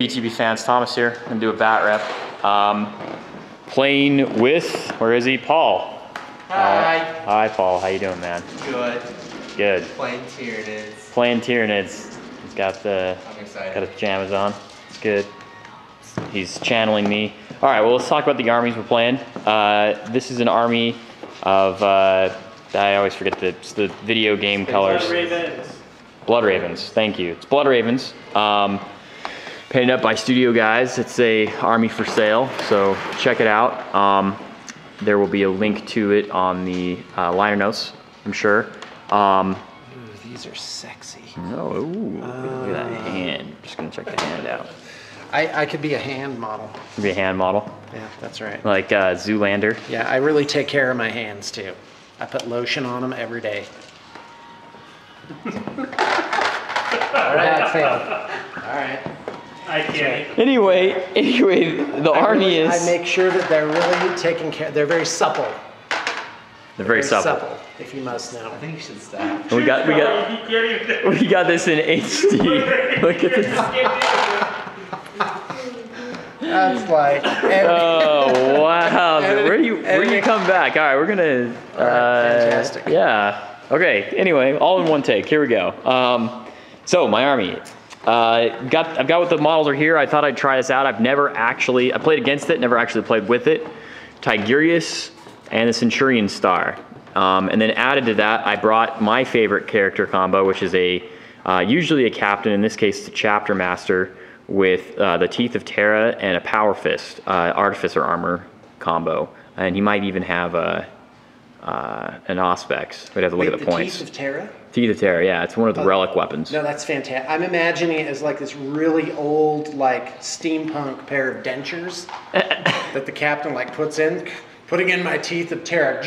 BTB fans, Thomas here. I'm gonna do a bat rep. Playing with, where is he? Paul. Hi. Hi, Paul. How you doing, man? Good. Good. Playing Tyranids. Playing Tyranids. He's got the I'm excited. got his pajamas on. It's good. He's channeling me. All right. Well, let's talk about the armies we're playing. This is an army of I always forget the video game colors. Blood Ravens. Blood Ravens. Thank you. It's Blood Ravens. Painted up by Studio Guys. It's a army for sale, so check it out. There will be a link to it on the liner notes, I'm sure. Ooh, these are sexy. No, ooh, look at that hand. Just gonna check the hand out. I could be a hand model. Could be a hand model. Yeah, that's right. Like Zoolander. Yeah, I really take care of my hands too. I put lotion on them every day. All right, failed. All right. I can't. Anyway, the army is. I make sure that they're really taken care. They're very supple. They're very supple. If you must know. I think you should stop. We got this in HD. Look at this. That's like. Oh wow! Where do you come back? All right, we're gonna. Fantastic. Yeah. Okay. Anyway, all in one take. Here we go. So my army. I've got what the models are here. I thought I'd try this out. I played against it, never actually played with it. Tigurius and the Centurion Star. And then added to that, I brought my favorite character combo, which is usually a captain, in this case, the Chapter Master, with the Teeth of Terra and a Power Fist, Artificer Armor combo. And he might even have an Auspex. We'd have to look at the points. Teeth of Terra? Teeth of Terra, yeah, it's one of the relic weapons. No, that's fantastic. I'm imagining it as like this really old, like steampunk pair of dentures that the captain like puts in, putting in my Teeth of Terra.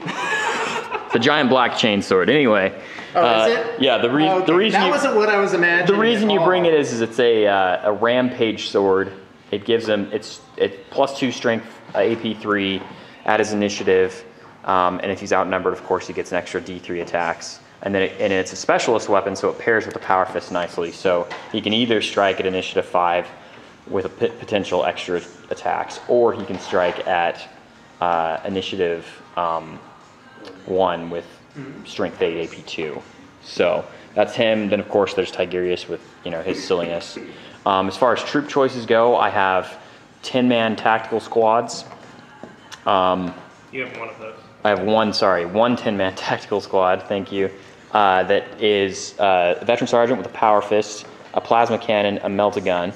It's a giant black chainsword. Anyway. Oh, is it? Yeah, the reason that wasn't what I was imagining. The reason you bring it is it's a rampage sword. It gives him it's +2 strength, AP3 at his initiative. And if he's outnumbered, of course, he gets an extra D3 attacks. And then it's a specialist weapon, so it pairs with the Power Fist nicely. So he can either strike at initiative 5 with a potential extra attacks, or he can strike at initiative 1 with strength 8, AP2. So that's him. Then of course there's Tigurius with his silliness. As far as troop choices go, I have 10-man tactical squads. You have one of those. I have one 10-man tactical squad, thank you, that is a veteran sergeant with a Power Fist, a plasma cannon, a melt-a-gun,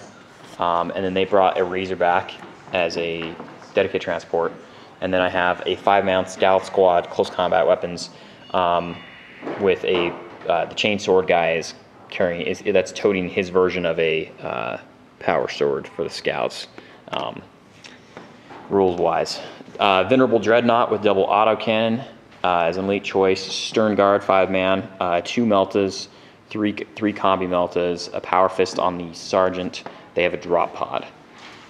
and then they brought a Razorback as a dedicated transport. And then I have a 5-man scout squad, close combat weapons, with the chainsword guy is that's toting his version of a power sword for the scouts, rules-wise. Venerable Dreadnought with double autocannon as an elite choice. Stern Guard 5-man, 2 Meltas, 3 combi Meltas, a Power Fist on the Sergeant. They have a drop pod.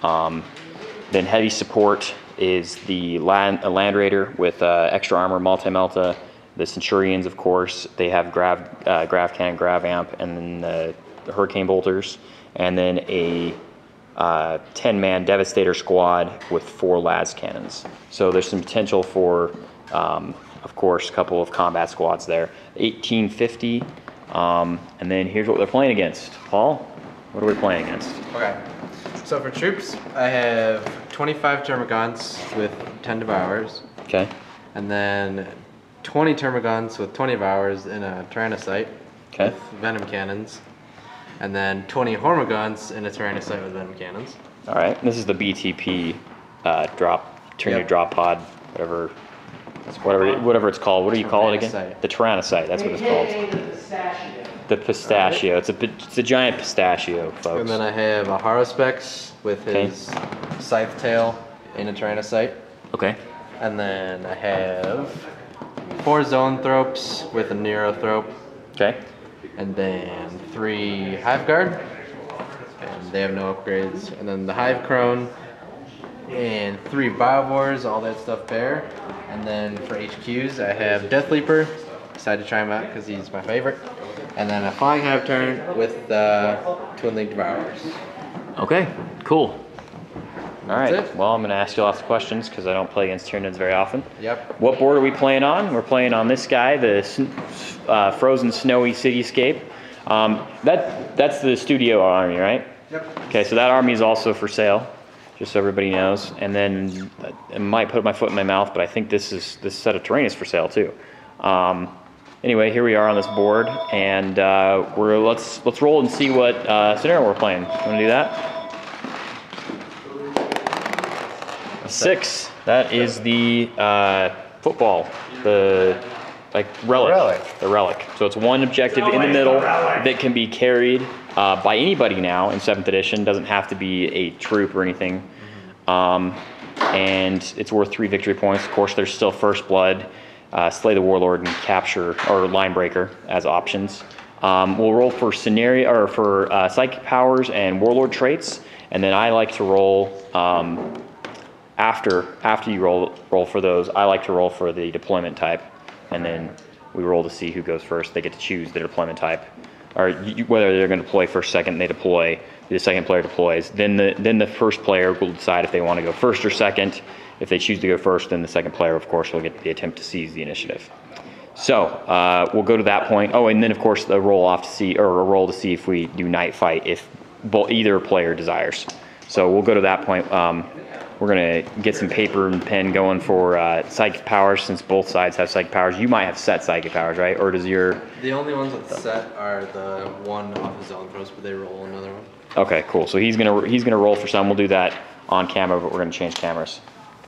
Then heavy support is the Land Raider with extra armor, multi-melta. The Centurions, of course, they have grav cannon, grav amp, and then the Hurricane Bolters, and then a 10-man Devastator squad with 4 las cannons. So there's some potential for, of course, a couple of combat squads there. 1850, and then here's what they're playing against. Paul, what are we playing against? Okay, so for troops, I have 25 Termagants with 10 Devours. Okay. And then 20 Termagants with 20 Devours in a Tyrannocyte with Venom Cannons. And then 20 Hormagants in a Tyrannocyte with Venom Cannons. All right, this is the BTP turn your drop pod, whatever it's called. What do you call it again? The Tyrannocyte, that's what it's called. The pistachio. It's a giant pistachio, folks. And then I have a Haruspex with his Scythe Tail in a Tyrannocyte. Okay. And then I have 4 Zoanthropes with a Neurothrope. Okay. And then 3 Hive Guard, and they have no upgrades. And then the Hive Crone, and 3 Biovores, all that stuff pair. And then for HQs, I have Death Leaper. Decided to try him out because he's my favorite. And then a flying hive turn with Twin-League Devourers. Okay, cool. All right, That's it. well, I'm going to ask you lots of questions because I don't play against Tyranids very often. Yep. What board are we playing on? We're playing on this guy, the frozen snowy cityscape. That's the studio army, right? Yep. Okay, so that army is also for sale, just so everybody knows. And then I might put my foot in my mouth, but I think this set of terrain is for sale too. Anyway, here we are on this board, and let's roll and see what scenario we're playing. You want to do that? 6. That is the football, the relic. The relic. So it's one objective in the middle that can be carried by anybody now in 7th edition. Doesn't have to be a troop or anything. And it's worth 3 victory points. Of course, there's still First Blood, Slay the Warlord, and Capture or Line Breaker as options. We'll roll for scenario or for psychic powers and warlord traits, and then I like to roll. After you roll for those, I like to roll for the deployment type, and then we roll to see who goes first. They get to choose the deployment type, or whether they're going to deploy first, second. They deploy. The second player deploys. Then the first player will decide if they want to go first or second. If they choose to go first, then the second player, of course, will get the attempt to seize the initiative. So we'll go to that point. Oh, and then of course the roll to see if we do night fight if either player desires. So we'll go to that point. We're gonna get some paper and pen going for psychic powers, since both sides have psychic powers. You might have set psychic powers, right? Or does your... The only ones that set are the one off his own throws, but they roll another one. Okay, cool. So he's gonna roll for some. We'll do that on camera, but we're gonna change cameras.